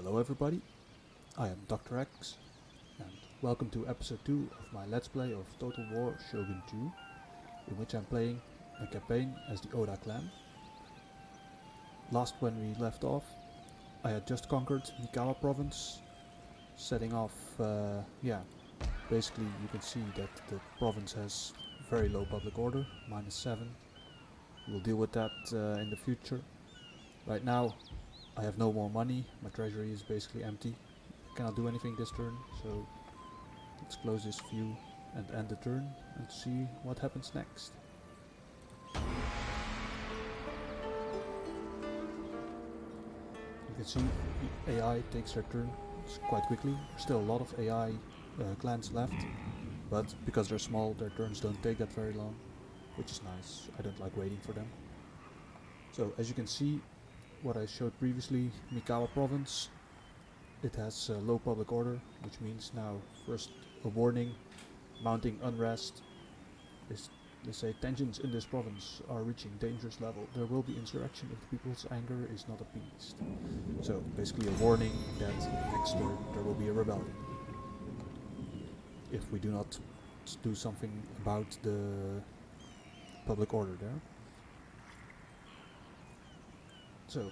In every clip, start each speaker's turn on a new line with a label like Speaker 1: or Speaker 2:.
Speaker 1: Hello everybody, I am Dr. X, and welcome to episode 2 of my Let's Play of Total War Shogun 2, in which I'm playing a campaign as the Oda clan. Last when we left off, I had just conquered Mikawa province, setting off, basically you can see that the province has very low public order, -7. We'll deal with that in the future. Right now, I have no more money, my treasury is basically empty. I cannot do anything this turn, so let's close this view and end the turn and see what happens next. You can see the AI takes their turn quite quickly. There's still a lot of AI clans left, but because they're small, their turns don't take that very long, which is nice. I don't like waiting for them. So as you can see, what I showed previously, Mikawa province, it has low public order, which means now first a warning, mounting unrest. They say tensions in this province are reaching dangerous level. There will be insurrection if the people's anger is not appeased. So basically a warning that next turn there will be a rebellion if we do not do something about the public order there. So,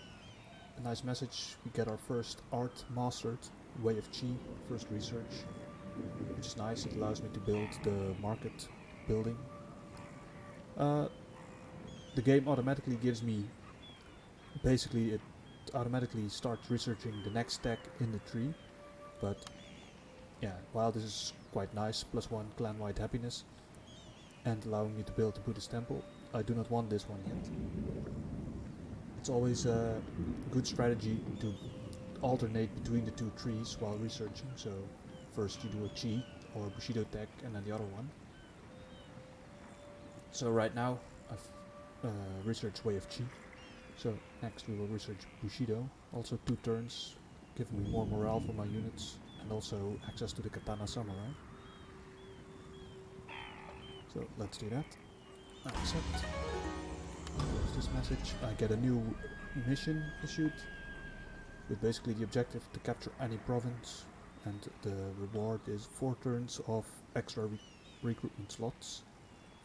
Speaker 1: a nice message, we get our first art mastered, Way of Chi, first research, which is nice. It allows me to build the market building. The game automatically gives me, basically it automatically starts researching the next tech in the tree, but yeah, while this is quite nice, +1 clan-wide happiness, and allowing me to build the Buddhist temple, I do not want this one yet. It's always a good strategy to alternate between the two trees while researching. So first you do a Chi or a Bushido tech and then the other one. So right now I've researched Way of Chi. So next we will research Bushido. Also 2 turns, giving me more morale for my units and also access to the Katana Samurai. So let's do that. Accept. Close this message. I get a new mission issued with basically the objective to capture any province, and the reward is 4 turns of extra recruitment slots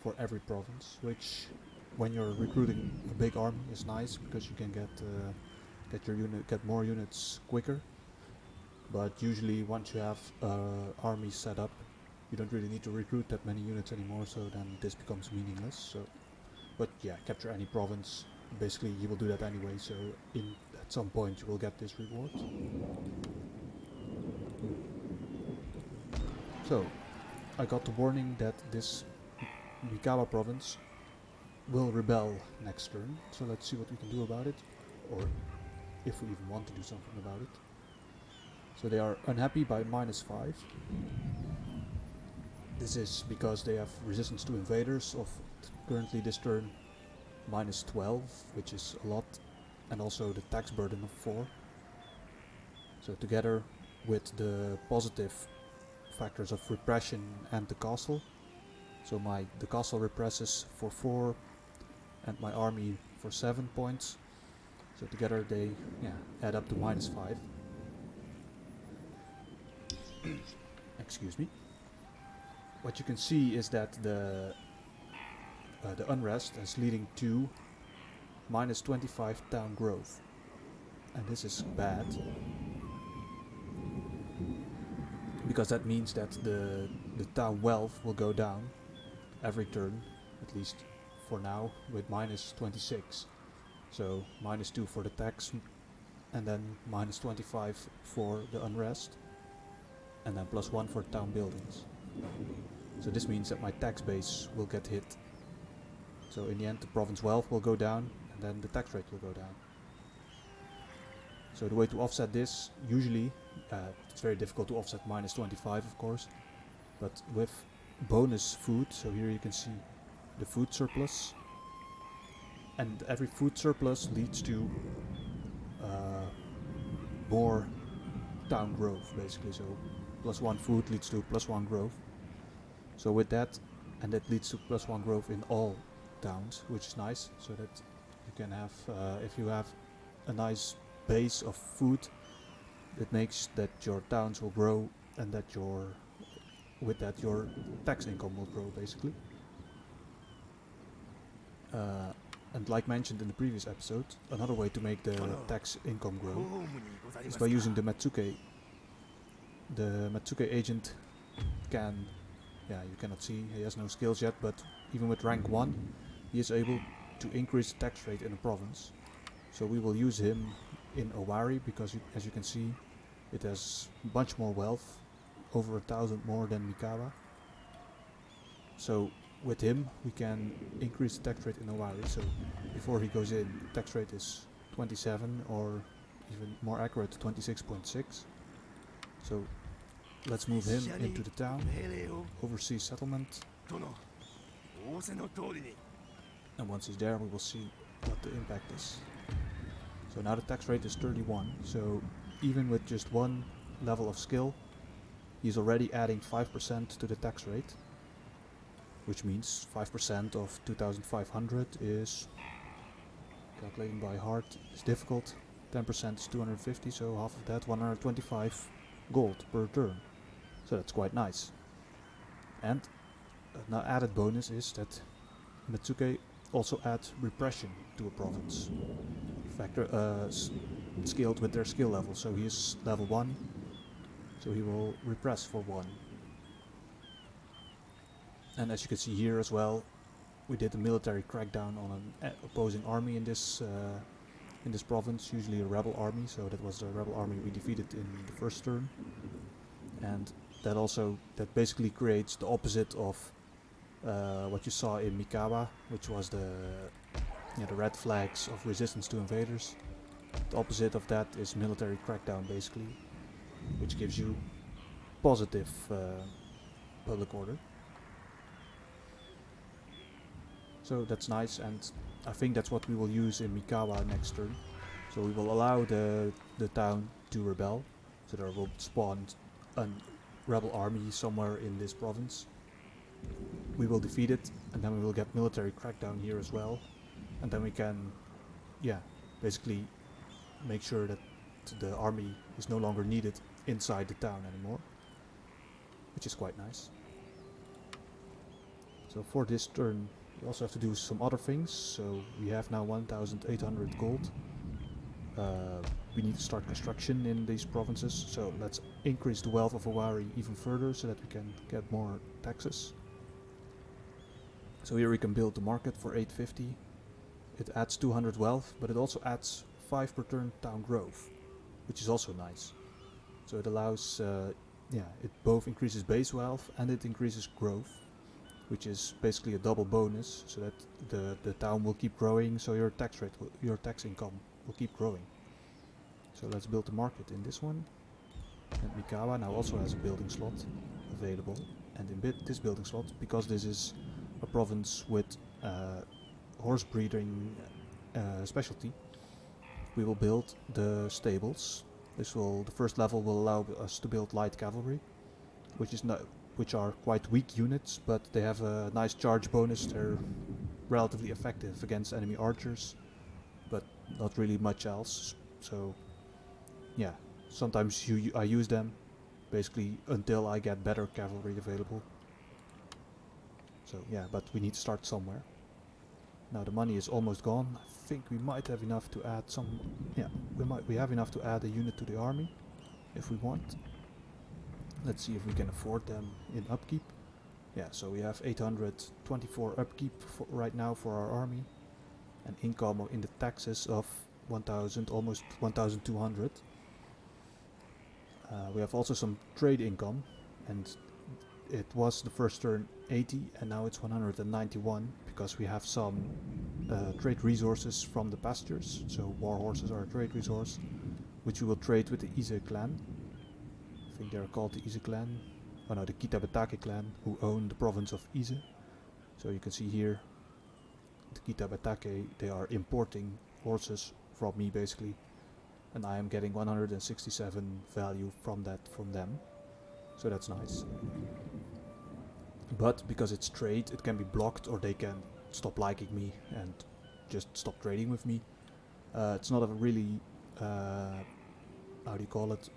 Speaker 1: for every province, which when you're recruiting a big army is nice because you can get more units quicker. But usually once you have armies set up, you don't really need to recruit that many units anymore, so then this becomes meaningless. So, but yeah, capture any province, basically you will do that anyway, so at some point you will get this reward. So, I got the warning that this Mikawa province will rebel next turn, so let's see what we can do about it, or if we even want to do something about it. So they are unhappy by -5. This is because they have resistance to invaders of currently this turn -12, which is a lot, and also the tax burden of 4. So together with the positive factors of repression and the castle, so the castle represses for 4 and my army for 7 points, so together they add up to -5. Excuse me. What you can see is that the unrest is leading to -25 town growth, and this is bad because that means that the town wealth will go down every turn, at least for now, with -26. So -2 for the tax, and then -25 for the unrest, and then +1 for town buildings. So this means that my tax base will get hit. So in the end the province wealth will go down and then the tax rate will go down. So the way to offset this, usually, it's very difficult to offset -25 of course, but with bonus food, so here you can see the food surplus, and every food surplus leads to more town growth basically, so +1 food leads to +1 growth. So with that, and that leads to +1 growth in all towns, which is nice, so that you can have, if you have a nice base of food, it makes that your towns will grow and that with that your tax income will grow basically. And like mentioned in the previous episode, another way to make the tax income grow is by using the Matsuke. The Matsuke agent can, you cannot see, he has no skills yet, but even with rank 1 he is able to increase the tax rate in a province. So we will use him in Owari because as you can see it has much more wealth, over 1,000 more than Mikawa. So with him we can increase the tax rate in Owari. So before he goes in, tax rate is 27, or even more accurate, 26.6. So let's move him into the town, oversee settlement, and once he's there we will see what the impact is. So now the tax rate is 31, so even with just one level of skill he's already adding 5% to the tax rate, which means 5% of 2,500 is, calculating by heart is difficult, 10% is 250, so half of that 125 gold per turn. So that's quite nice. And an added bonus is that Matsuke also adds repression to a province, scaled with their skill level. So he is level 1, so he will repress for 1. And as you can see here as well, we did a military crackdown on an opposing army in this province, usually a rebel army, so that was the rebel army we defeated in the first turn. And that basically creates the opposite of what you saw in Mikawa, which was the red flags of resistance to invaders. The opposite of that is military crackdown basically, which gives you positive public order. So that's nice, and I think that's what we will use in Mikawa next turn. So we will allow the town to rebel, so there will spawn a rebel army somewhere in this province. We will defeat it, and then we will get military crackdown here as well, and then we can, basically make sure that the army is no longer needed inside the town anymore, which is quite nice. So for this turn we also have to do some other things. So we have now 1,800 gold. We need to start construction in these provinces, so let's increase the wealth of Owari even further so that we can get more taxes. So here we can build the market for 850. It adds 200 wealth, but it also adds 5 per turn town growth, which is also nice. So it allows, it both increases base wealth and it increases growth, which is basically a double bonus, so that the town will keep growing, so your your tax income will keep growing. So let's build the market in this one. And Mikawa now also has a building slot available, and in this building slot, because this is a province with horse breeding specialty, we will build the stables. The first level will allow us to build light cavalry, which are quite weak units, but they have a nice charge bonus. They're relatively effective against enemy archers, but not really much else. So sometimes I use them basically until I get better cavalry available. So but we need to start somewhere. Now the money is almost gone. I think we might have enough to add we have enough to add a unit to the army if we want. Let's see if we can afford them in upkeep. So we have 824 upkeep right now for our army, and income in the taxes of 1,000, almost 1,200. We have also some trade income, and it was the first turn 80 and now it's 191 because we have some trade resources from the pastures. So war horses are a trade resource, which we will trade with the Ise clan. I think they're called the Ise clan. Oh no, the Kitabatake clan, who own the province of Ise. So you can see here, the Kitabatake, they are importing horses from me basically, and I am getting 167 value from them. So that's nice. But because it's trade, it can be blocked, or they can stop liking me and just stop trading with me. It's not a really, how do you call it,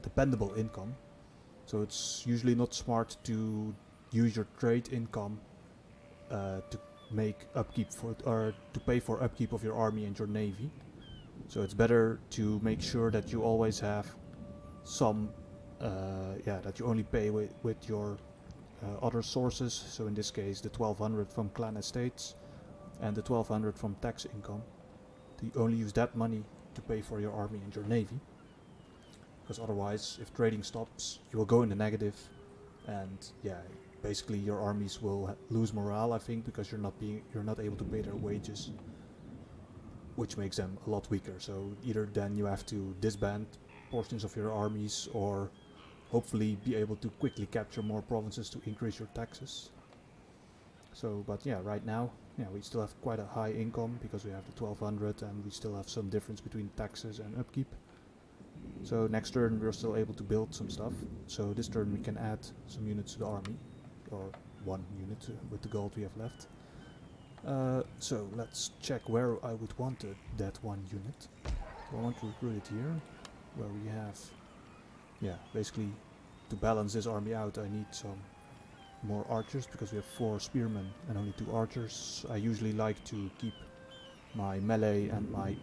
Speaker 1: dependable income. So it's usually not smart to use your trade income to make upkeep for or to pay for upkeep of your army and your navy. So it's better to make sure that you always have some, that you only pay with your other sources. So in this case, the 1200 from clan estates and the 1200 from tax income. You only use that money to pay for your army and your navy. Because otherwise, if trading stops, you will go in the negative, and basically your armies will lose morale, I think, because you're not able to pay their wages, which makes them a lot weaker. So either then you have to disband portions of your armies, or hopefully be able to quickly capture more provinces to increase your taxes. So, but right now, we still have quite a high income because we have the 1200, and we still have some difference between taxes and upkeep. So next turn we're still able to build some stuff. So this turn we can add some units to the army, or 1 unit with the gold we have left. So let's check where I would want that 1 unit. So I want to recruit it here, where we have, basically to balance this army out I need some more archers, because we have 4 spearmen and only 2 archers. I usually like to keep my melee and my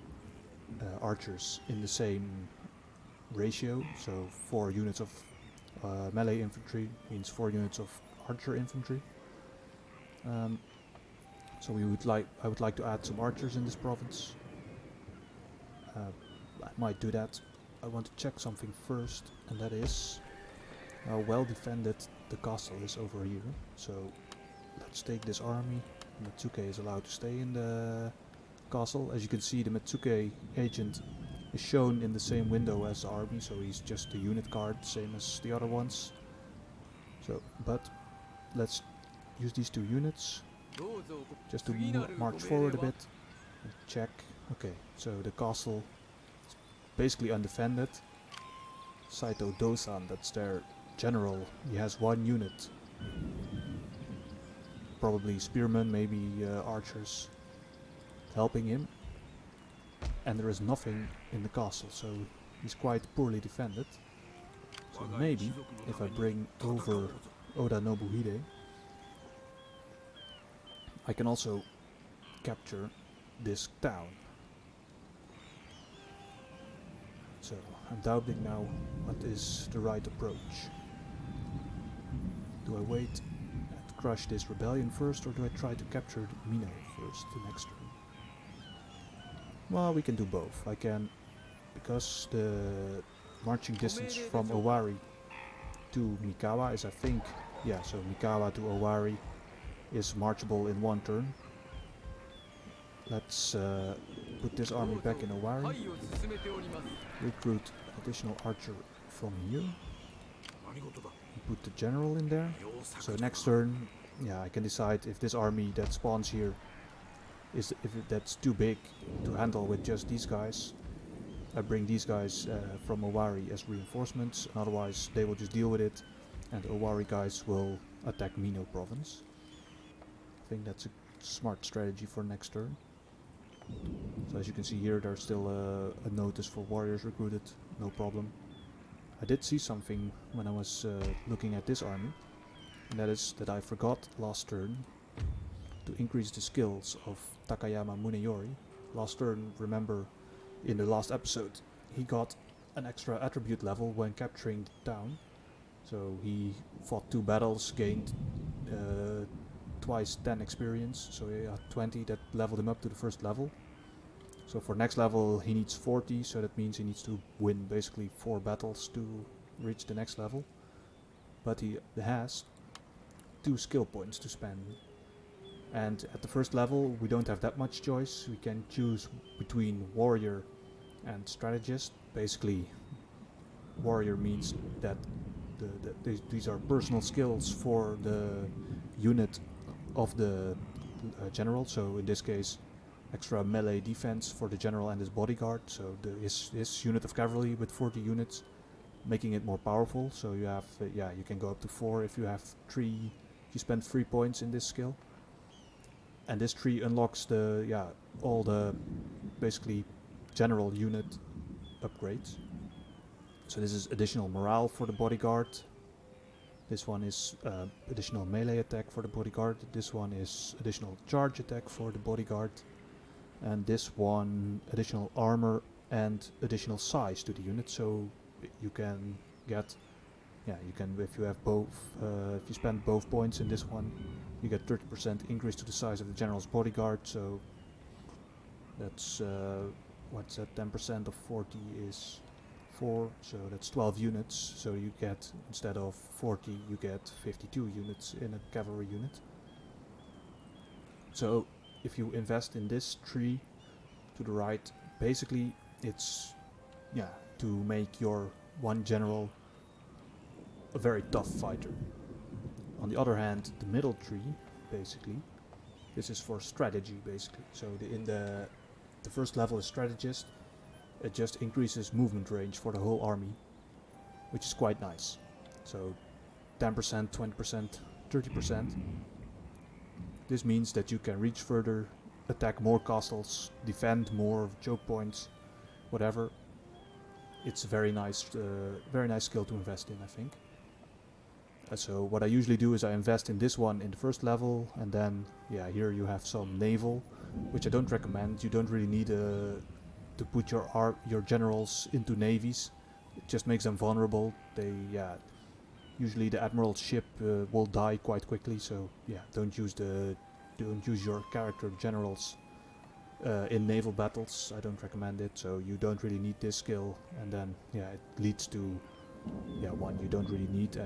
Speaker 1: archers in the same ratio, so 4 units of melee infantry means 4 units of archer infantry. So I would like to add some archers in this province. I might do that. I want to check something first, and that is how well defended the castle is over here. So let's take this army. Metsuke is allowed to stay in the castle. As you can see, the Metsuke agent is shown in the same window as the army, so he's just a unit card, same as the other ones. So, but let's use these 2 units just to march forward a bit and check. Okay, so the castle is basically undefended. Saito Dosan, that's their general, he has 1 unit. Probably spearmen, maybe archers helping him. And there is nothing in the castle, so he's quite poorly defended. So maybe if I bring over Oda Nobuhide, I can also capture this town. So I'm doubting now what is the right approach. Do I wait and crush this rebellion first, or do I try to capture Mino first the next turn? Well, we can do both. I can, because the marching distance from Owari to Mikawa is, I think, so Mikawa to Owari is marchable in 1 turn. Let's put this army back in Owari. Recruit additional archer from here. Put the general in there. So next turn, I can decide if this army that spawns here that's too big to handle with just these guys. I bring these guys from Owari as reinforcements, and otherwise they will just deal with it, and Owari guys will attack Mino province. I think that's a smart strategy for next turn. So as you can see here, there's still a notice for warriors recruited, no problem. I did see something when I was looking at this army, and that is that I forgot last turn to increase the skills of Takayama Muneyori. Last turn, remember, in the last episode, he got an extra attribute level when capturing the town. So he fought 2 battles, gained twice 10 experience, so he had 20, that leveled him up to the 1st level. So for next level he needs 40, so that means he needs to win basically 4 battles to reach the next level. But he has 2 skill points to spend. And at the 1st level we don't have that much choice. We can choose between warrior and strategist. Basically, warrior means that these are personal skills for the unit of the general. So in this case, extra melee defense for the general and his bodyguard. So his unit of cavalry with 40 units, making it more powerful. So you have you can go up to 4 if you have 3. You spend 3 points in this skill. And this tree unlocks all the basically general unit upgrades. So this is additional morale for the bodyguard. This one is additional melee attack for the bodyguard. This one is additional charge attack for the bodyguard. And this one additional armor and additional size to the unit. So you can get, you can, if you have both, if you spend both points in this one, you get 30% increase to the size of the general's bodyguard. So that's what's that? 10% of 40 is 4, so that's 12 units. So you get, instead of 40, you get 52 units in a cavalry unit. So if you invest in this tree to the right, basically it's to make your one general a very tough fighter. On the other hand, the middle tree, basically, this is for strategy, basically. So in the first level is strategist. It just increases movement range for the whole army, which is quite nice. So 10%, 20%, 30%. This means that you can reach further, attack more castles, defend more choke points, whatever. It's a very nice skill to invest in, I think. So what I usually do is I invest in this one in the first level, and then here you have some naval, which I don't recommend. You don't really need to put your generals into navies. It just makes them vulnerable. They usually the admiral's ship will die quite quickly. So don't use your character generals in naval battles. I don't recommend it. So you don't really need this skill, and then it leads to one you don't really need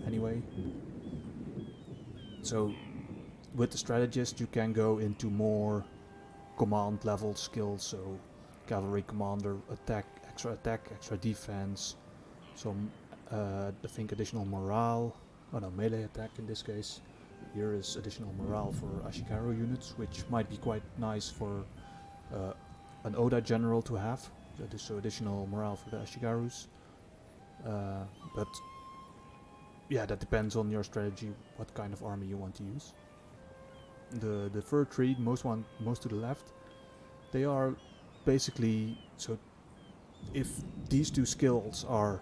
Speaker 1: anyway. So with the strategist you can go into more command level skills. So cavalry commander, attack, extra defense, some I think additional morale, melee attack in this case. Here is additional morale for Ashikaru units, which might be quite nice for an Oda general to have. So additional morale for the Ashigarus. But that depends on your strategy, what kind of army you want to use. The fur tree, most to the left, they are basically, so if these two skills are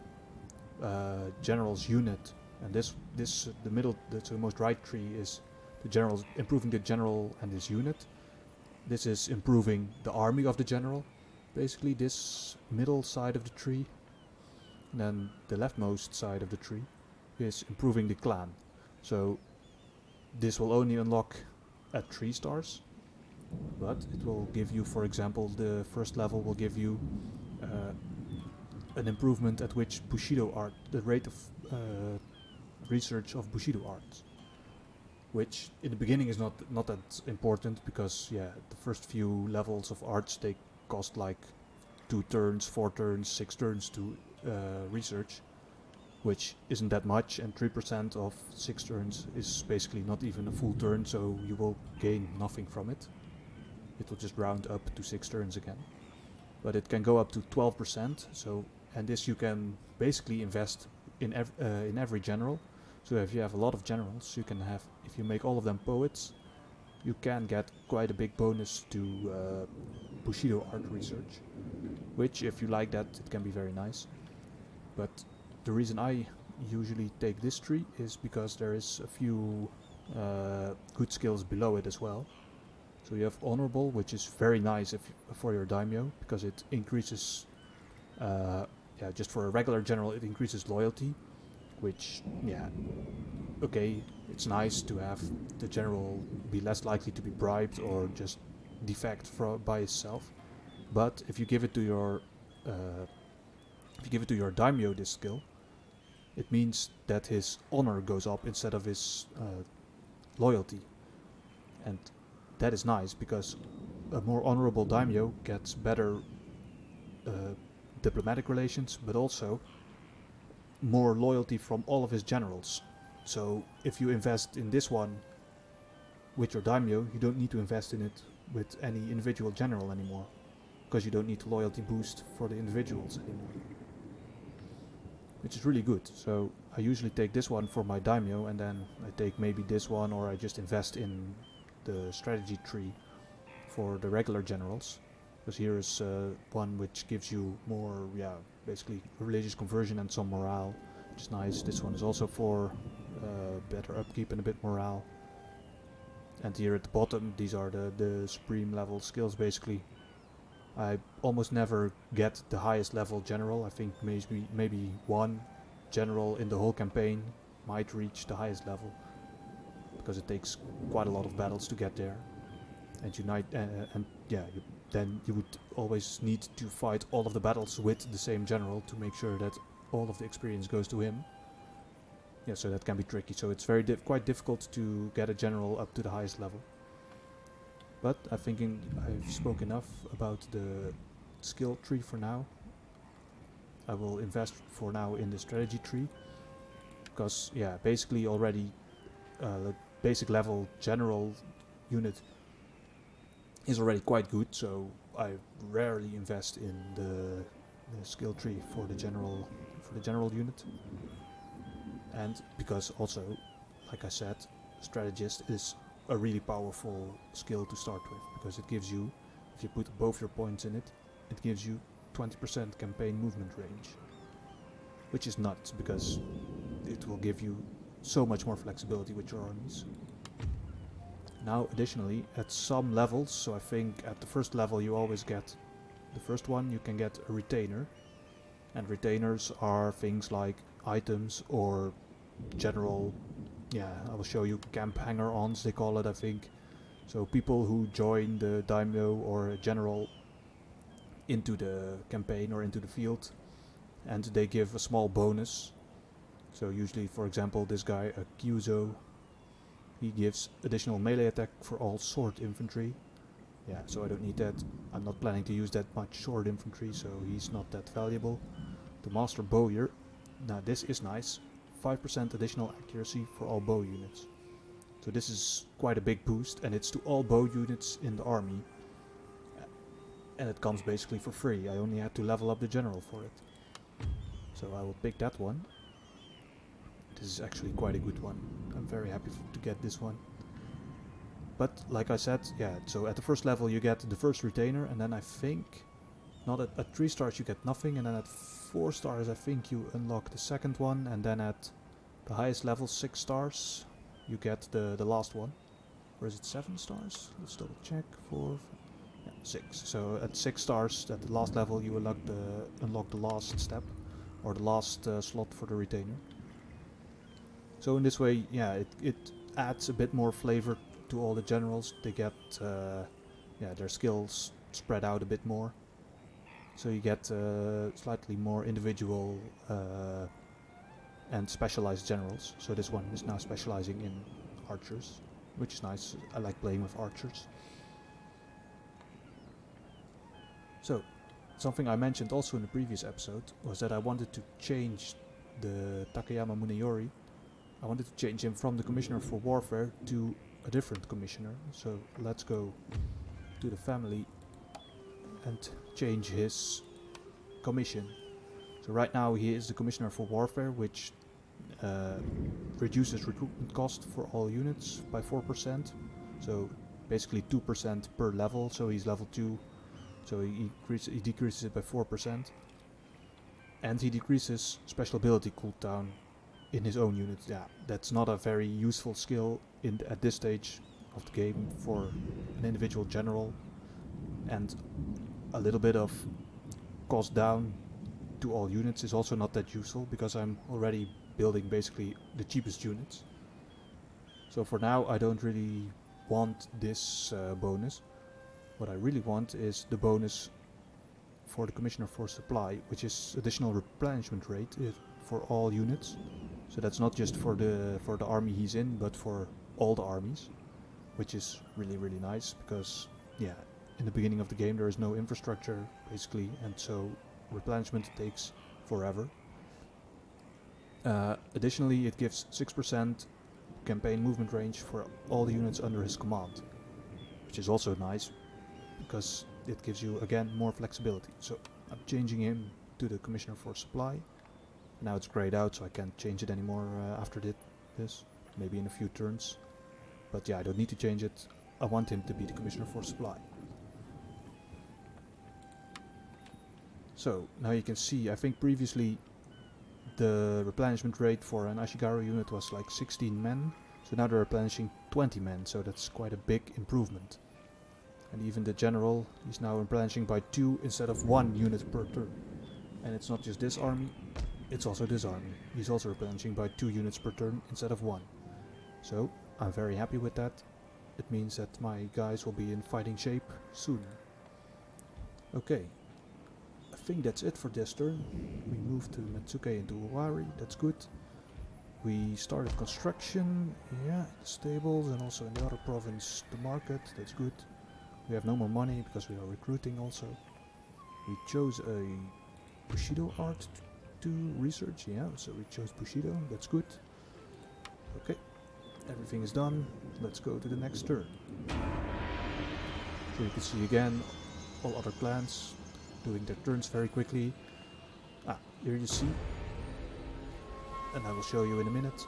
Speaker 1: general's unit, and the middle, the most right tree is the general's, improving the general and his unit. This is improving the army of the general, basically this middle side of the tree. And then the leftmost side of the tree is improving the clan. So this will only unlock at 3 stars, but it will give you, for example, the first level will give you an improvement at which Bushido art, the rate of research of Bushido art, which in the beginning is not that important, because the first few levels of arts, they cost like 2 turns, 4 turns, 6 turns to research, which isn't that much, and 3% of 6 turns is basically not even a full turn, so you will gain nothing from it. It will just round up to 6 turns again. But it can go up to 12%, so, and this you can basically invest in every general. So if you have a lot of generals, you can have, if you make all of them poets, you can get quite a big bonus to Bushido art research, which, if you like that, it can be very nice. But the reason I usually take this tree is because there is a few good skills below it as well. So you have honorable, which is very nice for your daimyo, because it increases, just for a regular general, it increases loyalty, which, okay, it's nice to have the general be less likely to be bribed or just defect by itself. But if you give it to your daimyo this skill, it means that his honor goes up instead of his loyalty, and that is nice, because a more honorable daimyo gets better diplomatic relations, but also more loyalty from all of his generals. So if you invest in this one with your daimyo, you don't need to invest in it with any individual general anymore, because you don't need the loyalty boost for the individuals anymore, which is really good. So I usually take this one for my daimyo, and then I take maybe this one, or I just invest in the strategy tree for the regular generals, Because here is one which gives you more, basically religious conversion and some morale, which is nice. This one is also for better upkeep and a bit morale. And here at the bottom, these are the supreme level skills basically. I almost never get the highest level general. I think maybe one general in the whole campaign might reach the highest level, because it takes quite a lot of battles to get there. And then you would always need to fight all of the battles with the same general to make sure that all of the experience goes to him. Yeah, so that can be tricky. So it's quite difficult to get a general up to the highest level. But I'm thinking I've spoke enough about the skill tree for now. I will invest for now in the strategy tree, because basically already the basic level general unit is already quite good, so I rarely invest in the skill tree for the general unit. And because also, like I said, strategist is a really powerful skill to start with, because it gives you, if you put both your points in it, it gives you 20% campaign movement range, which is nuts, because it will give you so much more flexibility with your armies. Now additionally, at some levels, so I think at the first level you always get, the first one you can get a retainer, and retainers are things like items or general, I will show you, camp hanger-ons they call it, I think. So people who join the daimyo or a general into the campaign or into the field, and they give a small bonus. So usually, for example, this guy, a Kyuzo, he gives additional melee attack for all sword infantry. Yeah, so I don't need that. I'm not planning to use that much sword infantry, so he's not that valuable. The master bowyer, now this is nice. 5% additional accuracy for all bow units. So this is quite a big boost, and it's to all bow units in the army. And it comes basically for free. I only had to level up the general for it. So I will pick that one. This is actually quite a good one. I'm very happy to get this one. But like I said, so at the first level you get the first retainer, and then I think, not at 3 stars you get nothing, and then at 4 stars I think you unlock the second one, and then at the highest level, 6 stars, you get the last one. Or is it 7 stars? Let's double check. 6. So at 6 stars, at the last level, you unlock the last step, or the last slot for the retainer. So in this way, it adds a bit more flavor to all the generals. They get their skills spread out a bit more. So you get slightly more individual and specialized generals. So this one is now specializing in archers, which is nice. I like playing with archers. So, something I mentioned also in the previous episode was that I wanted to change the Takayama Muneyori. I wanted to change him from the Commissioner for Warfare to a different commissioner. So let's go to the family and change his commission. So right now he is the Commissioner for Warfare, which reduces recruitment cost for all units by 4%. So basically 2% per level. So he's level 2. So he decreases it by 4%. And he decreases special ability cooldown in his own unit. Yeah, that's not a very useful skill at this stage of the game for an individual general. And a little bit of cost down to all units is also not that useful, because I'm already building basically the cheapest units. So for now I don't really want this bonus. What I really want is the bonus for the Commissioner for Supply, which is additional replenishment rate for all units. So that's not just for the army he's in, but for all the armies, which is really, really nice, because in the beginning of the game there is no infrastructure basically, and so replenishment takes forever. Additionally, it gives 6% campaign movement range for all the units under his command, which is also nice, because it gives you again more flexibility. So I'm changing him to the Commissioner for Supply. Now it's grayed out, so I can't change it anymore after this. Maybe in a few turns. But I don't need to change it. I want him to be the Commissioner for Supply. So now you can see, I think previously the replenishment rate for an Ashigaru unit was like 16 men, so now they're replenishing 20 men, so that's quite a big improvement. And even the general is now replenishing by 2 instead of 1 unit per turn. And it's not just this army, it's also this army. He's also replenishing by 2 units per turn instead of 1. So I'm very happy with that. It means that my guys will be in fighting shape soon. Okay, I think that's it for this turn. We moved to Matsuke into Owari, that's good. We started construction, yeah, the stables, and also in the other province the market, that's good. We have no more money because we are recruiting also. We chose a Bushido art to research, yeah, so we chose Bushido, that's good. Okay, everything is done, let's go to the next turn. So you can see again all other clans doing their turns very quickly. Here you see, and I will show you in a minute.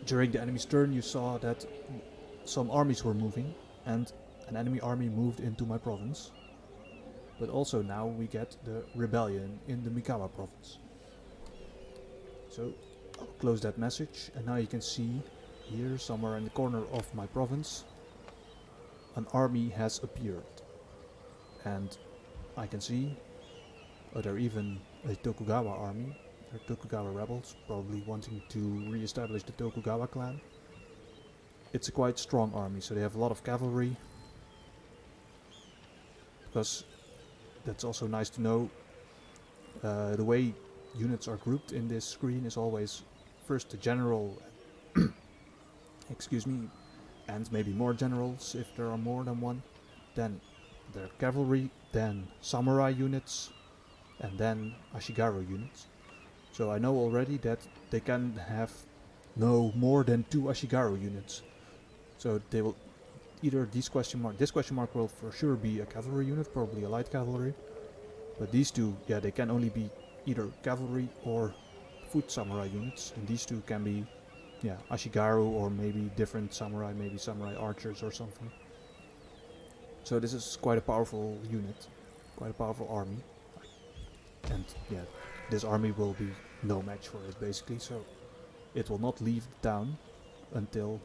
Speaker 1: During the enemy's turn you saw that some armies were moving and an enemy army moved into my province. But also now we get the rebellion in the Mikawa province. So I'll close that message, and now you can see here somewhere in the corner of my province an army has appeared. And I can see there even a Tokugawa army. They're Tokugawa rebels, probably wanting to re-establish the Tokugawa clan. It's a quite strong army, so they have a lot of cavalry. Because that's also nice to know. The way units are grouped in this screen is always first the general, excuse me, and maybe more generals if there are more than one. Then their cavalry, then samurai units, and then Ashigaru units. So I know already that they can have no more than 2 Ashigaru units. So they will either this question mark will for sure be a cavalry unit, probably a light cavalry. But these two, yeah, they can only be either cavalry or foot samurai units. And these two can be, yeah, Ashigaru or maybe different samurai, maybe samurai archers or something. So this is quite a powerful unit, quite a powerful army. And yeah, this army will be no match for it basically, so it will not leave the town until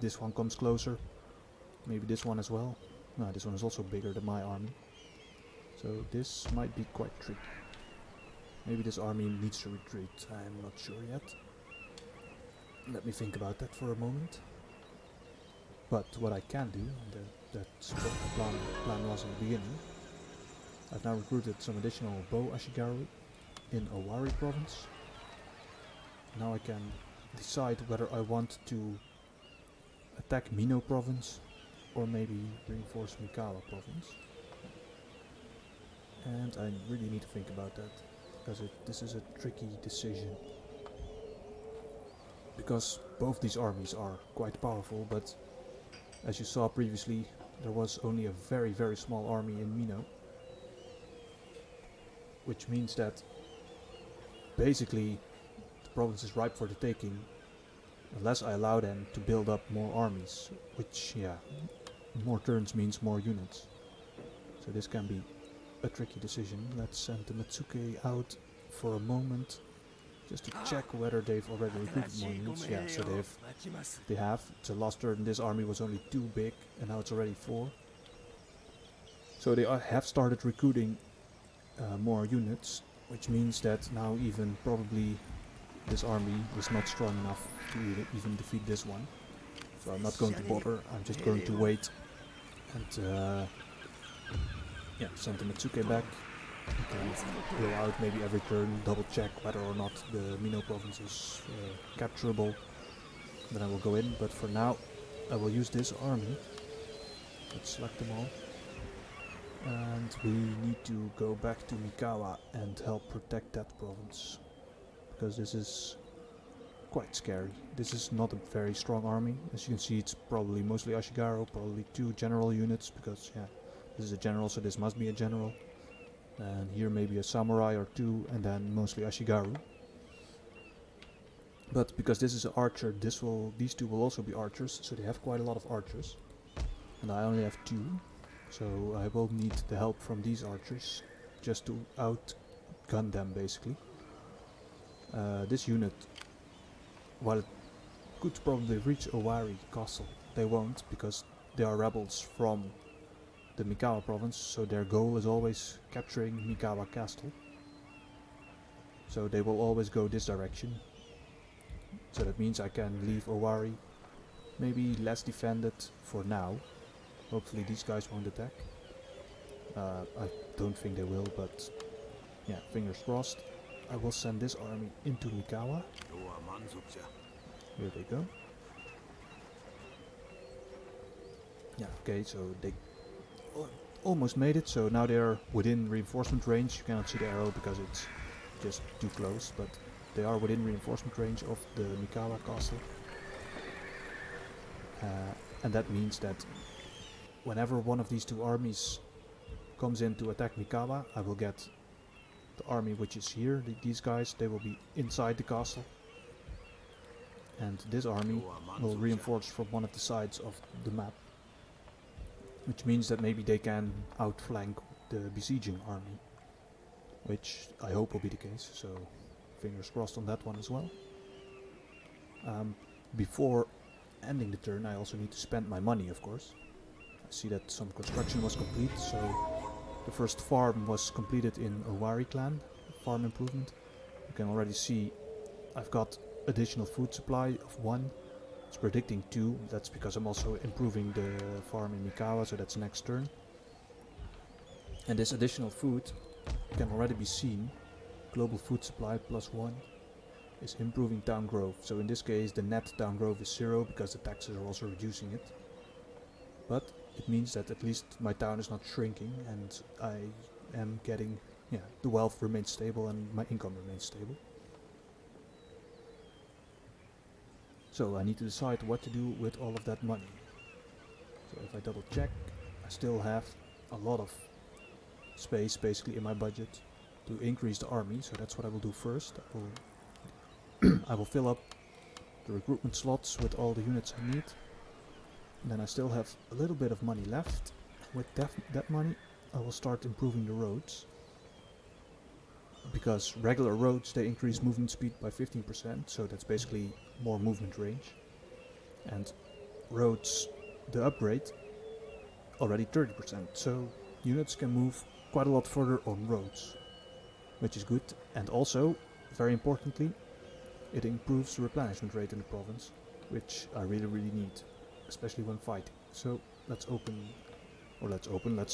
Speaker 1: this one comes closer. Maybe this one as well. No, this one is also bigger than my army. So this might be quite tricky. Maybe this army needs to retreat, I'm not sure yet. Let me think about that for a moment. But what I can do, and that's what the plan was in the beginning, I've now recruited some additional bow Ashigaru in Owari province. Now I can decide whether I want to attack Mino province or maybe reinforce Mikawa province. And I really need to think about that, because this is a tricky decision. Because both these armies are quite powerful, but as you saw previously, there was only a very, very small army in Mino. Which means that basically the province is ripe for the taking unless I allow them to build up more armies, which, yeah, more turns means more units. So this can be a tricky decision. Let's send the Matsuke out for a moment just to check whether they've already recruited more units. Yeah, so they have. So last turn this army was only 2 big and now it's already 4. So they have started recruiting more units, which means that now even probably this army is not strong enough to even defeat this one. So I'm not going to bother, I'm just going to wait and yeah, send the Matsuke back. Okay, go out maybe every turn, double check whether or not the Mino province is capturable. Then I will go in, but for now I will use this army. Let's select them all. And we need to go back to Mikawa and help protect that province, because this is quite scary. This is not a very strong army. As you can see, it's probably mostly Ashigaru, probably 2 general units, because yeah, this is a general, so this must be a general. And here maybe a samurai or 2, and then mostly Ashigaru. But because this is an archer, these 2 will also be archers, so they have quite a lot of archers. And I only have 2. So I will need the help from these archers. just to outgun them basically. This unit, while it could probably reach Owari Castle, they won't, because they are rebels from the Mikawa province, so their goal is always capturing Mikawa Castle. So they will always go this direction. So that means I can leave Owari maybe less defended for now. Hopefully these guys won't attack. I don't think they will, but yeah, fingers crossed. I will send this army into Mikawa. Here they go. Yeah, okay, so they almost made it, so now they're within reinforcement range. You cannot see the arrow because it's just too close, but they are within reinforcement range of the Mikawa castle. And that means that whenever one of these two armies comes in to attack Mikawa, I will get the army which is here, these guys, they will be inside the castle. And this army will reinforce from one of the sides of the map. Which means that maybe they can outflank the besieging army. Which I hope will be the case, so fingers crossed on that one as well. Before ending the turn I also need to spend my money, of course. I see that some construction was complete, so the first farm was completed in Owari clan, farm improvement. You can already see I've got additional food supply of 1. It's predicting 2, that's because I'm also improving the farm in Mikawa, so that's next turn. And this additional food can already be seen. Global food supply +1 is improving town growth. So in this case the net town growth is 0 because the taxes are also reducing it. But it means that at least my town is not shrinking and I am getting, yeah, the wealth remains stable and my income remains stable. So I need to decide what to do with all of that money. So if I double check, I still have a lot of space basically in my budget to increase the army, so that's what I will do first. I will fill up the recruitment slots with all the units I need. And then I still have a little bit of money left. With that money I will start improving the roads. Because regular roads, they increase movement speed by 15%, so that's basically more movement range. And roads, the upgrade, already 30%, so units can move quite a lot further on roads, which is good. And also, very importantly, it improves the replenishment rate in the province, which I really need, especially when fighting. So let's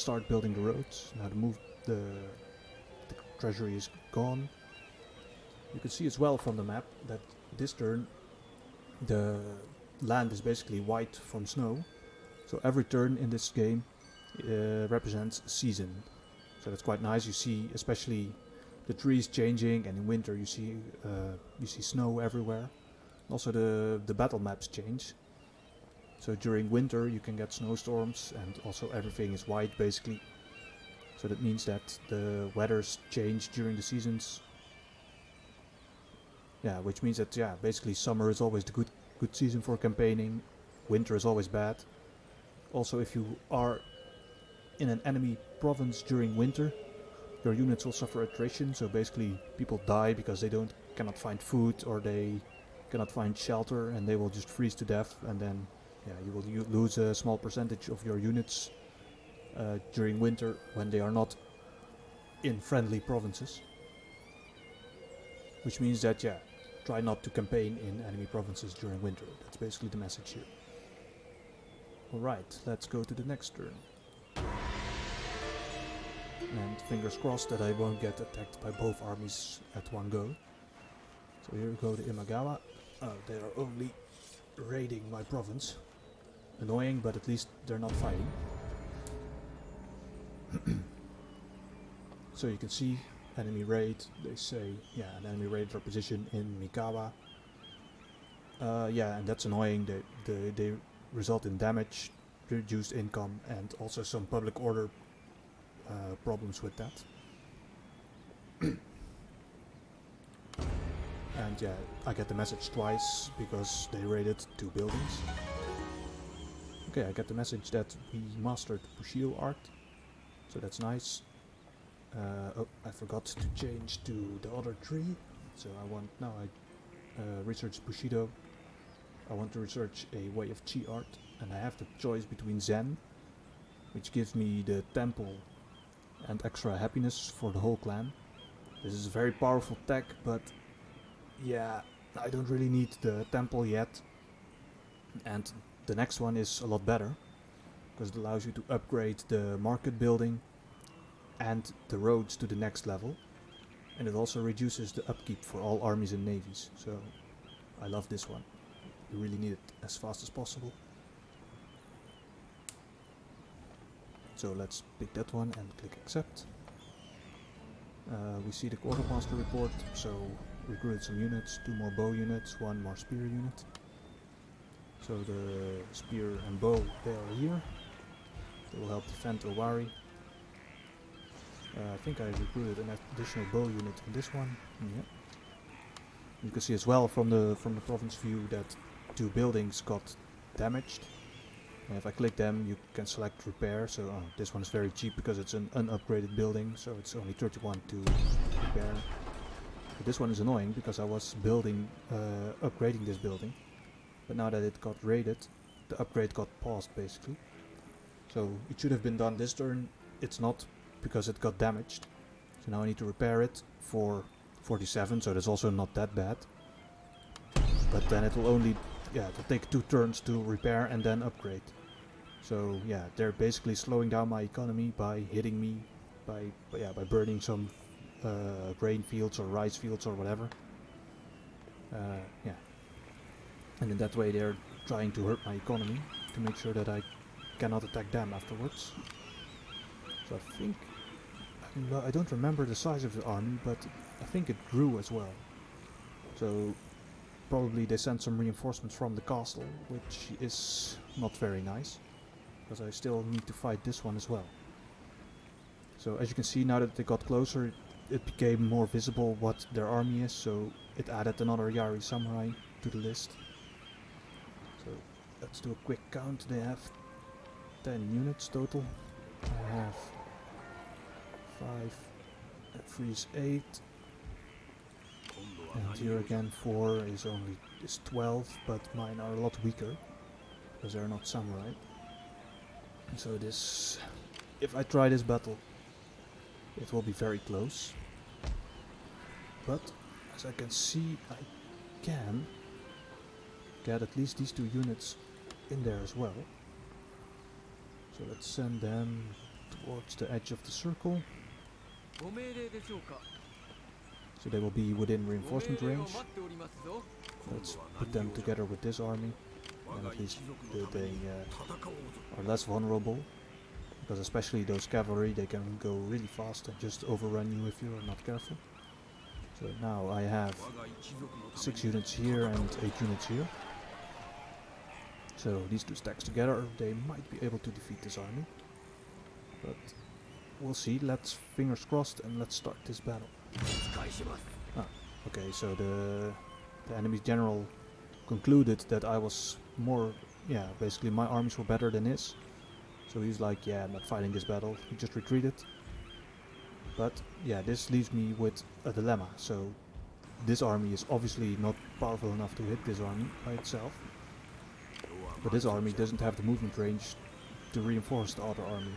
Speaker 1: start building the roads. Now the treasury is gone. You can see as well from the map that this turn the land is basically white from snow. So every turn in this game represents a season. So that's quite nice. You see especially the trees changing, and in winter you see snow everywhere. Also the battle maps change. So during winter you can get snowstorms, and also everything is white basically. So that means that the weathers change during the seasons. Yeah, which means that basically summer is always the good season for campaigning. Winter is always bad. Also, if you are in an enemy province during winter, your units will suffer attrition. So basically people die because they cannot find food, or they cannot find shelter, and they will just freeze to death. And then you will lose a small percentage of your units during winter when they are not in friendly provinces. Which means that try not to campaign in enemy provinces during winter. That's basically the message here. Alright, let's go to the next turn. And fingers crossed that I won't get attacked by both armies at one go. So here we go to Imagawa. They are only raiding my province. Annoying, but at least they're not fighting. So you can see enemy raid, they say, an enemy raid for position in Mikawa. And that's annoying. They result in damage, reduced income, and also some public order problems with that. And I get the message twice because they raided 2 buildings. Okay, I get the message that we mastered Bushido art, so that's nice. Oh, I forgot to change to the other tree. So I want now I research Bushido. I want to research a way of chi art, and I have the choice between Zen, which gives me the temple and extra happiness for the whole clan. This is a very powerful tech, but yeah, I don't really need the temple yet. And the next one is a lot better, because it allows you to upgrade the market building and the roads to the next level. And it also reduces the upkeep for all armies and navies, so I love this one. You really need it as fast as possible. So let's pick that one and click accept. We see the quartermaster report, so recruited some units, 2 more bow units, 1 more spear unit. So the spear and bow, they are here. They will help defend Owari. I think I recruited an additional bow unit in this one. Yeah. You can see as well from the province view that 2 buildings got damaged. And if I click them, you can select repair. So this one is very cheap because it's an unupgraded building, so it's only 31 to repair. But this one is annoying because I was upgrading this building, but now that it got raided, the upgrade got paused basically. So it should have been done this turn. It's not, because it got damaged. So now I need to repair it for 47, so that's also not that bad. But then it will only, it'll take 2 turns to repair and then upgrade. So yeah, they're basically slowing down my economy by hitting me, by burning some grain fields or rice fields or whatever. And in that way they're trying to hurt my economy to make sure that I cannot attack them afterwards. So I think, I don't remember the size of the army, but I think it grew as well. So probably they sent some reinforcements from the castle, which is not very nice, because I still need to fight this one as well. So as you can see, now that they got closer, it became more visible what their army is, so it added another Yari samurai to the list. So let's do a quick count. They have 10 units total. I have 5, 3 is 8, and here again 4 is 12, but mine are a lot weaker because they're not samurai. So this, if I try this battle, it will be very close. But as I can see, I can get at least these 2 units in there as well. So let's send them towards the edge of the circle. So they will be within reinforcement range. Let's put them together with this army, and at least they are less vulnerable, because especially those cavalry, they can go really fast and just overrun you if you are not careful. So now I have 6 units here and 8 units here. So these 2 stacks together, they might be able to defeat this army, but we'll see. Let's fingers crossed, and let's start this battle. Okay, so the enemy general concluded that I was more, basically my armies were better than his. So he's like, I'm not fighting this battle. He just retreated. But this leaves me with a dilemma. So this army is obviously not powerful enough to hit this army by itself. But this army doesn't have the movement range to reinforce the other army.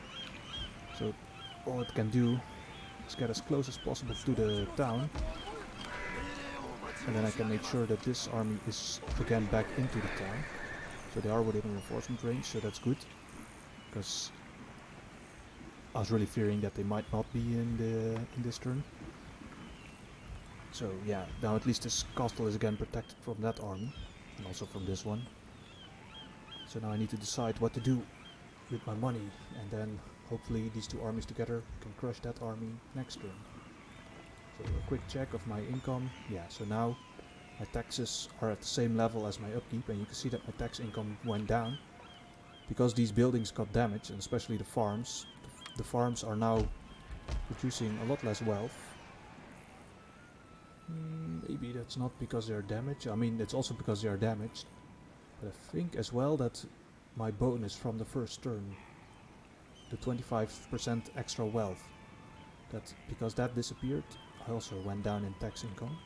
Speaker 1: So all it can do is get as close as possible to the town. And then I can make sure that this army is again back into the town. So they are within reinforcement range, so that's good. Because I was really fearing that they might not be in this turn. So now at least this castle is again protected from that army, and also from this one. So now I need to decide what to do with my money, and then hopefully these 2 armies together can crush that army next turn. So a quick check of my income. So now my taxes are at the same level as my upkeep, and you can see that my tax income went down because these buildings got damaged, and especially the farms. The farms are now producing a lot less wealth. Maybe that's not because they are damaged. I mean, it's also because they are damaged. But I think as well that my bonus from the first turn, the 25% extra wealth, because that disappeared, I also went down in tax income.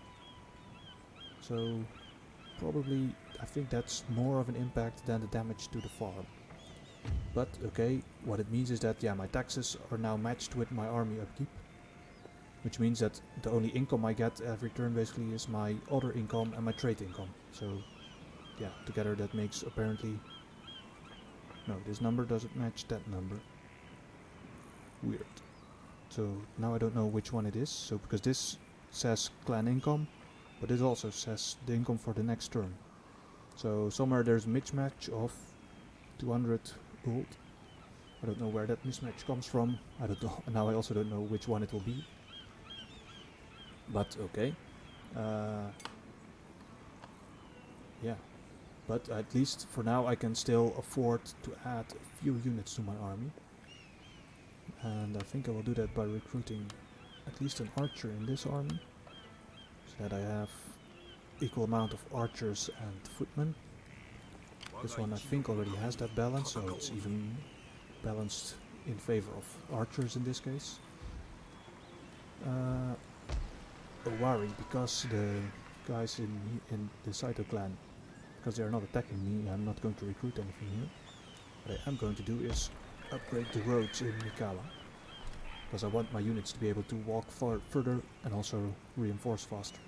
Speaker 1: So probably I think that's more of an impact than the damage to the farm. But okay, what it means is that yeah, my taxes are now matched with my army upkeep, which means that the only income I get every turn basically is my other income and my trade income. So yeah, together that makes apparently... No, this number doesn't match that number. Weird. So now I don't know which one it is. So because this says clan income, but this also says the income for the next turn. So somewhere there's a mismatch of 200 gold. I don't know where that mismatch comes from. I don't know. Now I also don't know which one it will be. But okay. Yeah. But at least for now I can still afford to add a few units to my army. And I think I will do that by recruiting at least an archer in this army, so that I have equal amount of archers and footmen. This one I think already has that balance, so it's even balanced in favor of archers in this case. A worry because the guys in the Saito clan, because they are not attacking me, I'm not going to recruit anything here. What I am going to do is upgrade the roads in Mikawa, because I want my units to be able to walk further and also reinforce faster.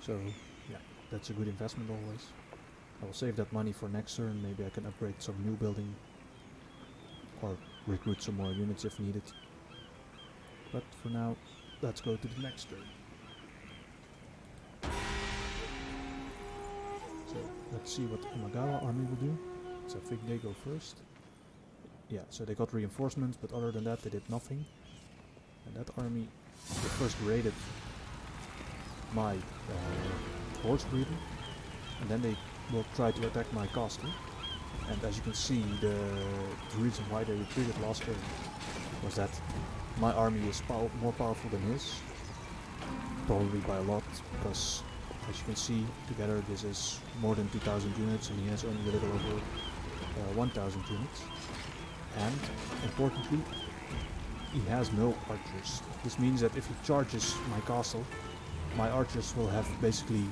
Speaker 1: So yeah, that's a good investment always. I will save that money for next turn. Maybe I can upgrade some new building or recruit some more units if needed. But for now, let's go to the next turn. So let's see what Imagawa army will do. So I think they go first. Yeah, so they got reinforcements, but other than that they did nothing. And that army, they first raided my horse breeder, and then they will try to attack my castle. And as you can see, the reason why they retreated last turn was that my army is more powerful than his, probably by a lot, because as you can see together this is more than 2000 units and he has only a little over 1000 units. And importantly, he has no archers. This means that if he charges my castle, my archers will have basically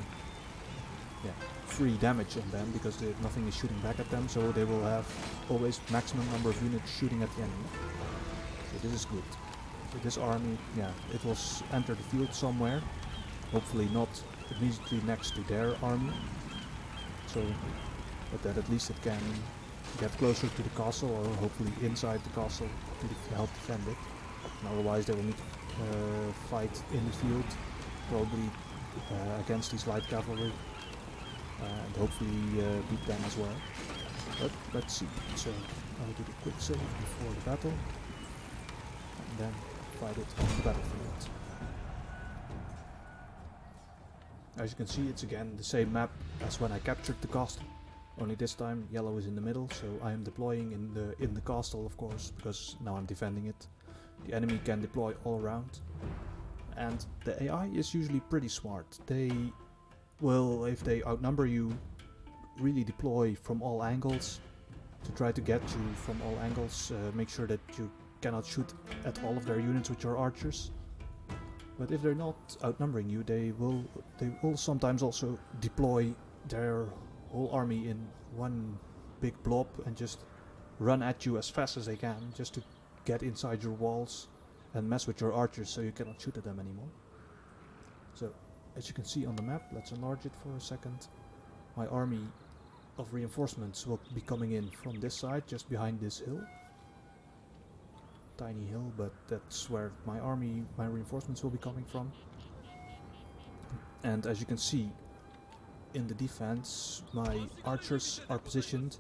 Speaker 1: free damage on them, because nothing is shooting back at them, so they will have always maximum number of units shooting at the enemy. So this is good. So this army, it will enter the field somewhere, hopefully not immediately next to their army, so but that at least it can get closer to the castle, or hopefully inside the castle to help defend it. And otherwise they will need to fight in the field, probably against these light cavalry, and hopefully beat them as well. But let's see. So I'll do the quick save before the battle, and then fight it on the battlefield. As you can see, it's again the same map as when I captured the castle. Only this time yellow is in the middle, so I am deploying in the castle, of course, because now I'm defending it. The enemy can deploy all around, and the AI is usually pretty smart. They will, if they outnumber you, really deploy from all angles to try to get you from all angles. Make sure that you cannot shoot at all of their units with your archers. But if they're not outnumbering you, they will sometimes also deploy their whole army in one big blob and just run at you as fast as they can, just to get inside your walls and mess with your archers so you cannot shoot at them anymore. So as you can see on the map, let's enlarge it for a second. My army of reinforcements will be coming in from this side, just behind this hill. Tiny hill, but that's where my reinforcements will be coming from. And as you can see, in the defense, my archers are positioned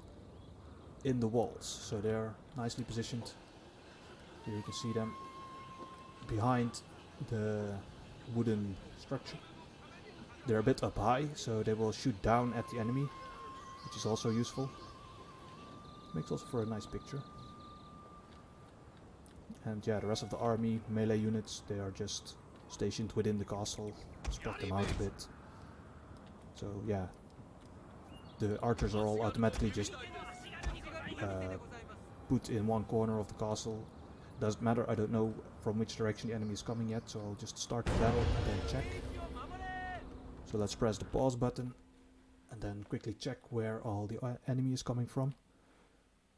Speaker 1: in the walls, so they're nicely positioned. Here you can see them behind the wooden structure. They're a bit up high, so they will shoot down at the enemy, which is also useful. Makes also for a nice picture. And yeah, the rest of the army, melee units, they are just stationed within the castle. Spread them out a bit. So yeah, the archers are all automatically just put in one corner of the castle. Doesn't matter, I don't know from which direction the enemy is coming yet, so I'll just start the battle and then check. So let's press the pause button and then quickly check where all the enemy is coming from.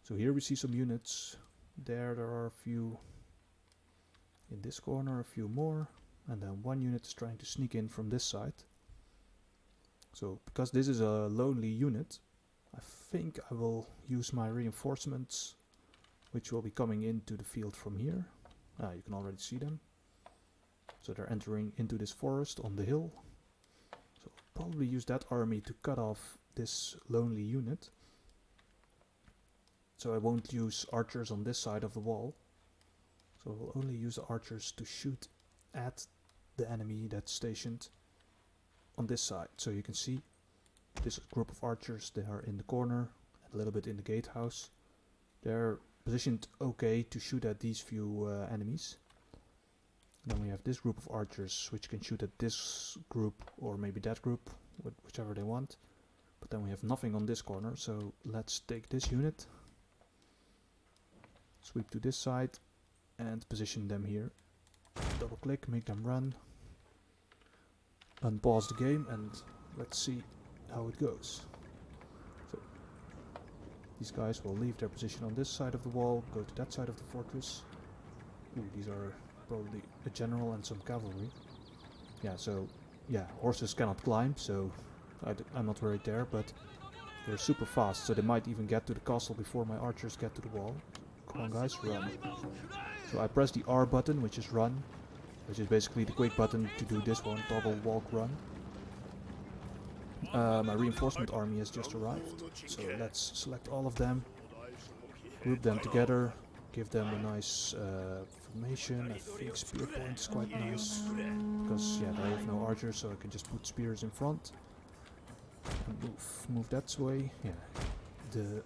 Speaker 1: So here we see some units. There are a few in this corner, a few more, and then one unit is trying to sneak in from this side. So because this is a lonely unit, I think I will use my reinforcements, which will be coming into the field from here. You can already see them. So they're entering into this forest on the hill. So I'll probably use that army to cut off this lonely unit. So I won't use archers on this side of the wall. So we'll only use the archers to shoot at the enemy that's stationed on this side. So you can see this group of archers, they are in the corner, a little bit in the gatehouse. They're positioned okay to shoot at these few enemies. Then we have this group of archers which can shoot at this group or maybe that group, whichever they want. But then we have nothing on this corner, so let's take this unit, sweep to this side and position them here. Double click, make them run, unpause the game, and let's see how it goes. So these guys will leave their position on this side of the wall, go to that side of the fortress. Ooh, these are probably a general and some cavalry. Yeah, so yeah, horses cannot climb, so I'm not worried there, but they're super fast, so they might even get to the castle before my archers get to the wall. Come on guys, run. So I press the R button, which is run, which is basically the quick button to do this one, toggle walk run. My reinforcement army has just arrived, so let's select all of them, group them together, give them a nice formation. I think spear point is quite nice, because yeah, they have no archers, so I can just put spears in front. And move that way. Yeah, the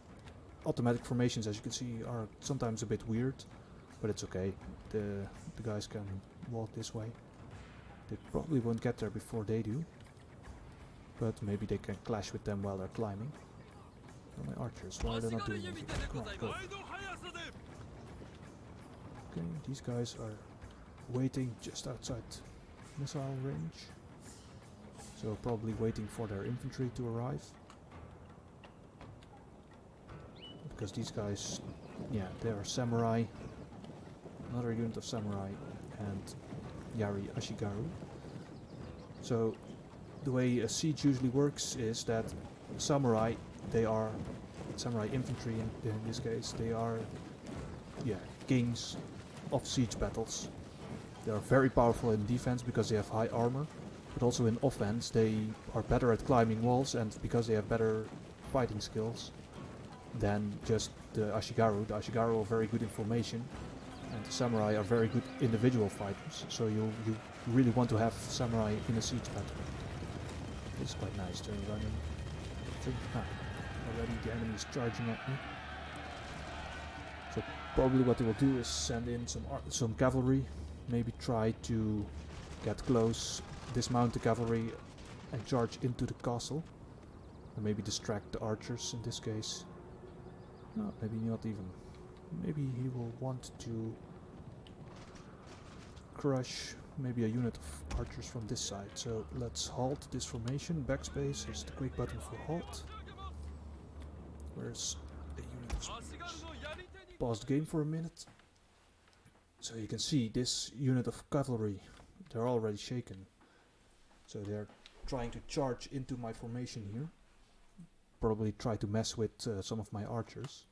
Speaker 1: automatic formations, as you can see, are sometimes a bit weird, but it's okay. The guys can walk this way. They probably won't get there before they do, but maybe they can clash with them while they're climbing. Oh, my archers, why are they not doing anything? Come on, go. Okay, these guys are waiting just outside missile range. So probably waiting for their infantry to arrive. Because these guys, yeah, they are samurai. Another unit of samurai and Yari Ashigaru. So the way a siege usually works is that samurai, they are samurai infantry in this case, they are, yeah, kings of siege battles. They are very powerful in defense because they have high armor, but also in offense they are better at climbing walls, and because they have better fighting skills than just the Ashigaru. The Ashigaru are very good in formation, and the samurai are very good individual fighters, so you really want to have samurai in a siege battle. This is quite nice. They're running. I think, already the enemy is charging at me. So probably what they will do is send in some cavalry, maybe try to get close, dismount the cavalry and charge into the castle, and maybe distract the archers in this case. No, maybe not even. Maybe he will want to crush maybe a unit of archers from this side. So let's halt this formation. Backspace is the quick button for halt. Where's a unit of spears? Pause the game for a minute. So you can see this unit of cavalry, they're already shaken. So they're trying to charge into my formation here. Probably try to mess with some of my archers.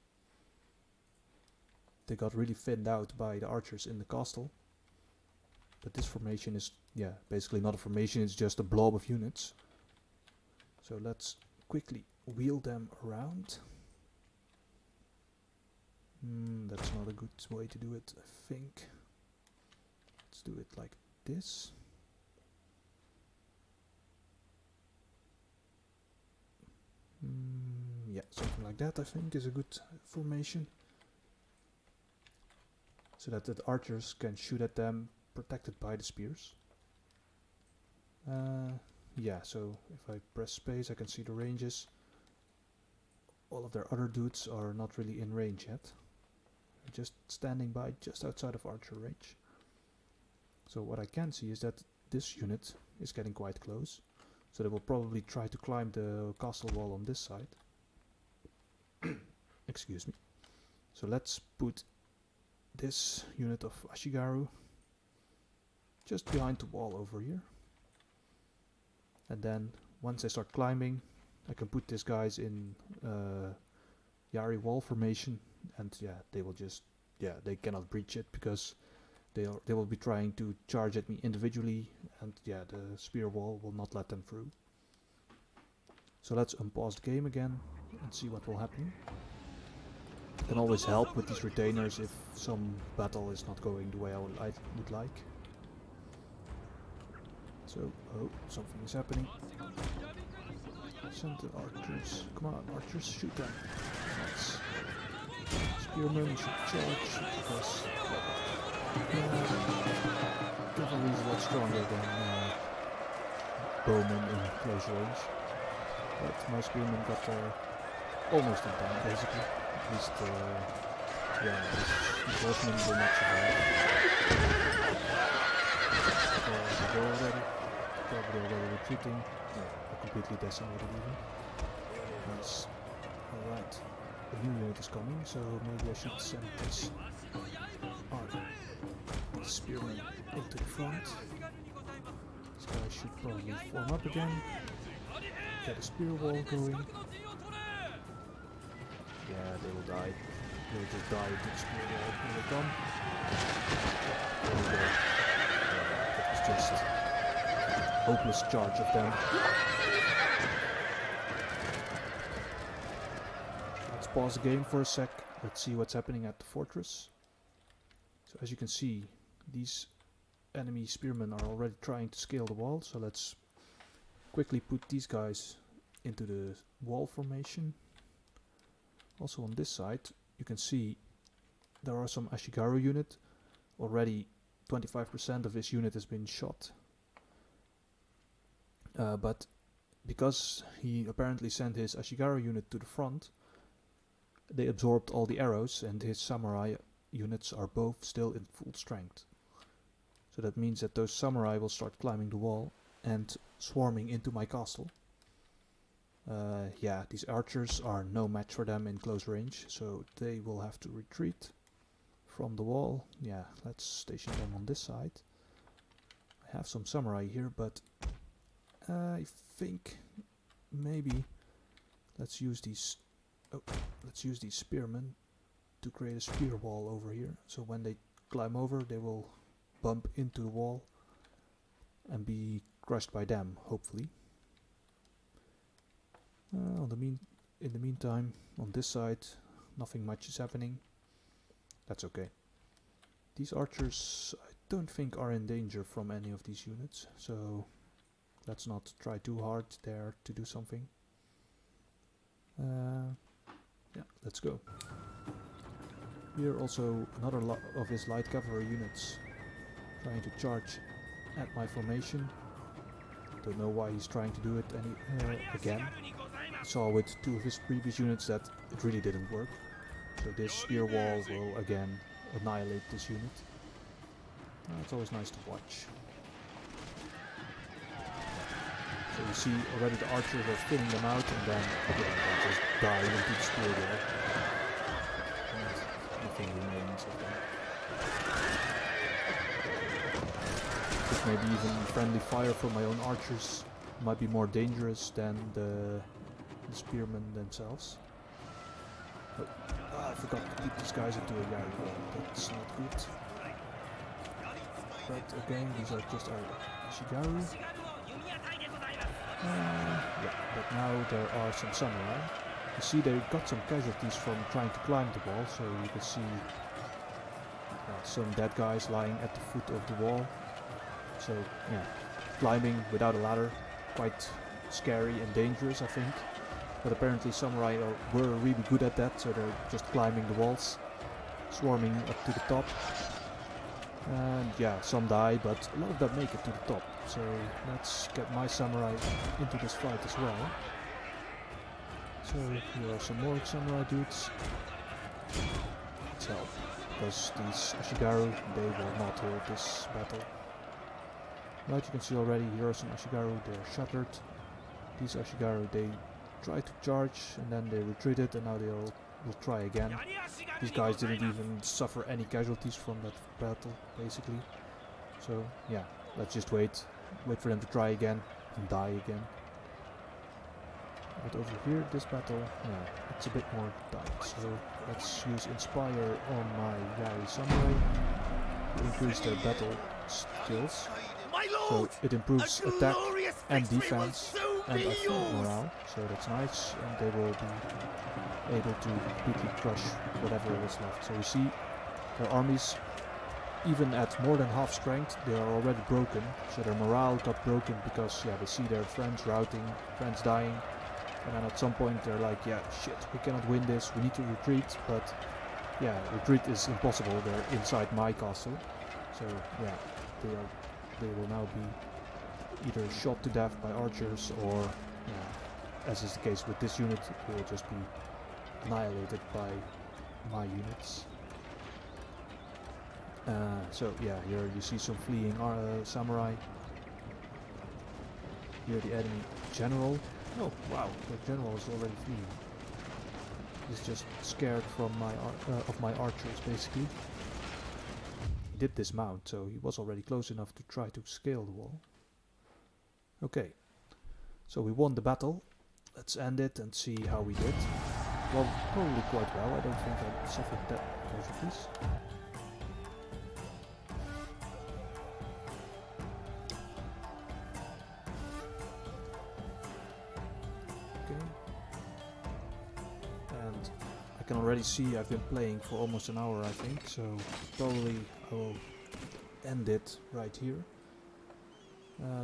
Speaker 1: They got really thinned out by the archers in the castle. But this formation is, yeah, basically not a formation, it's just a blob of units. So let's quickly wheel them around. That's not a good way to do it, I think. Let's do it like this. Yeah, something like that I think is a good formation. So that the archers can shoot at them, protected by the spears. Yeah, so if I press space I can see the ranges. All of their other dudes are not really in range yet. just standing by just outside of archer range. So what I can see is that this unit is getting quite close, so they will probably try to climb the castle wall on this side. Excuse me. So let's put this unit of Ashigaru just behind the wall over here, and then once they start climbing, I can put these guys in Yari wall formation, and yeah, they will just, yeah, they cannot breach it because they will be trying to charge at me individually, and yeah, the spear wall will not let them through. So let's unpause the game again and see what will happen. It can always help with these retainers if some battle is not going the way I would like. So, oh, something is happening. Send the archers. Come on, archers, shoot them. Nice. Spearmen should charge because cavalry is a lot stronger than bowmen in close range. But my spearmen got there almost in time, basically. At least, yeah, these horsemen will not survive. They go already. Probably already retreating. No, they're completely decimated even. Nice. Alright. A new unit is coming, so maybe I should send this spearman into the front. This guy should probably form up again. Get a spear wall going. Yeah, they will die. They will just die into the spear wall when they're done. There we go. That was just hopeless charge of them. Let's pause the game for a sec. Let's see what's happening at the fortress. So as you can see, these enemy spearmen are already trying to scale the wall. So let's quickly put these guys into the wall formation. Also on this side, you can see there are some Ashigaru unit. Already 25% of this unit has been shot. But because he apparently sent his Ashigaru unit to the front, they absorbed all the arrows, and his samurai units are both still in full strength. So that means that those samurai will start climbing the wall and swarming into my castle. Yeah, these archers are no match for them in close range, so they will have to retreat from the wall. Yeah, let's station them on this side. I have some samurai here, but I think maybe let's use these spearmen to create a spear wall over here. So when they climb over, they will bump into the wall and be crushed by them, hopefully. In the meantime, on this side, nothing much is happening. That's okay. These archers, I don't think are in danger from any of these units, so let's not try too hard there to do something. Yeah, let's go. Here also another lot of his light cavalry units trying to charge at my formation. Don't know why he's trying to do it again. Saw with two of his previous units that it really didn't work. So this spear wall will again annihilate this unit. It's always nice to watch. So you see already the archers are thinning them out, and then again they just die into the spear wall. And nothing remains of them. Just maybe even friendly fire from my own archers might be more dangerous than the spearmen themselves. Oh, I forgot to put these guys into a Yari wall. That's not good. But again, these are just our Ashigaru. Yeah, but now there are some samurai. You see they got some casualties from trying to climb the wall, so you can see some dead guys lying at the foot of the wall. So yeah, climbing without a ladder, quite scary and dangerous, I think. But apparently samurai were really good at that, so they're just climbing the walls, swarming up to the top. And yeah, some die, but a lot of them make it to the top. So let's get my samurai into this fight as well. So here are some more samurai dudes. Let's help. because these Ashigaru, they will not hold this battle. Right, you can see already here are some Ashigaru, they're shattered. These Ashigaru, they try to charge and then they retreated, and now will try again. These guys didn't even suffer any casualties from that battle, basically. So yeah, let's just wait for them to try again and die again. But over here, this battle, yeah, it's a bit more tight. So let's use Inspire on my Yari Samurai to increase their battle skills. So it improves attack and defense and I think morale, so that's nice, and they will be able to completely crush whatever is left. So you see their armies, even at more than half strength, they are already broken, so their morale got broken because yeah, they see their friends routing, friends dying, and then at some point they're like, yeah, shit, we cannot win this, we need to retreat, but yeah, retreat is impossible, they're inside my castle, so yeah, they will now be either shot to death by archers or, yeah, as is the case with this unit, they will just be annihilated by my units. So yeah, here you see some fleeing samurai. Here the enemy general. Oh wow, the general is already fleeing. He's just scared from my archers, basically. He did dismount, so he was already close enough to try to scale the wall. Okay, so we won the battle. Let's end it and see how we did. Well, probably quite well. I don't think I suffered that casualties. Okay. And I can already see I've been playing for almost an hour, I think, so probably I will end it right here.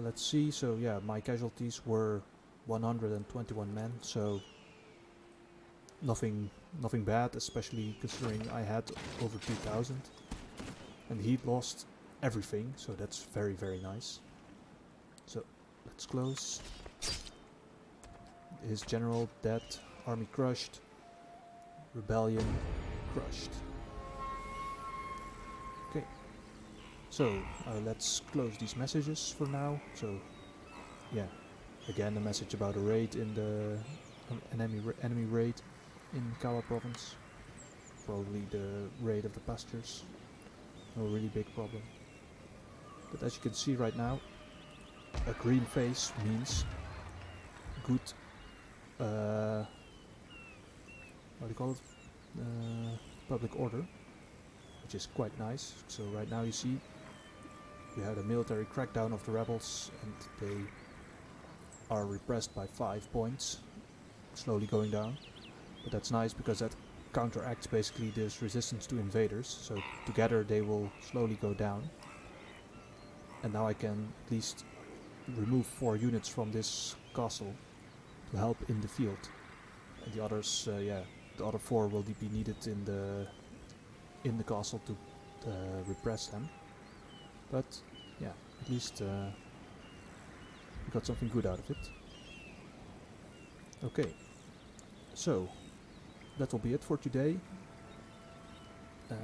Speaker 1: Let's see, so yeah, my casualties were 121 men, so nothing bad, especially considering I had over 2,000. And he lost everything, so that's very, very nice. So, let's close. His general dead, army crushed, rebellion crushed. Okay, so let's close these messages for now. So, yeah, again a message about a raid in the enemy raid in Kawa province. Probably the raid of the pastures. No really big problem. But as you can see right now, a green face means good, what do you call it? Public order, which is quite nice. So right now you see we had a military crackdown of the rebels and they are repressed by 5 points, slowly going down. But that's nice because that counteracts basically this resistance to invaders, so together they will slowly go down. And now I can at least remove 4 units from this castle to help in the field. And the others, yeah, the other 4 will be needed in the castle to repress them. But yeah, at least we got something good out of it. Okay, so that will be it for today.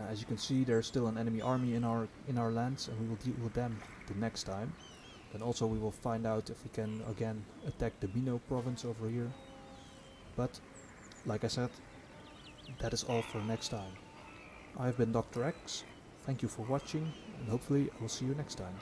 Speaker 1: As you can see, there's still an enemy army in our lands, and we will deal with them the next time. Then also we will find out if we can again attack the Mino province over here. But like I said, that is all for next time. I've been Dr. X. Thank you for watching, and hopefully I will see you next time.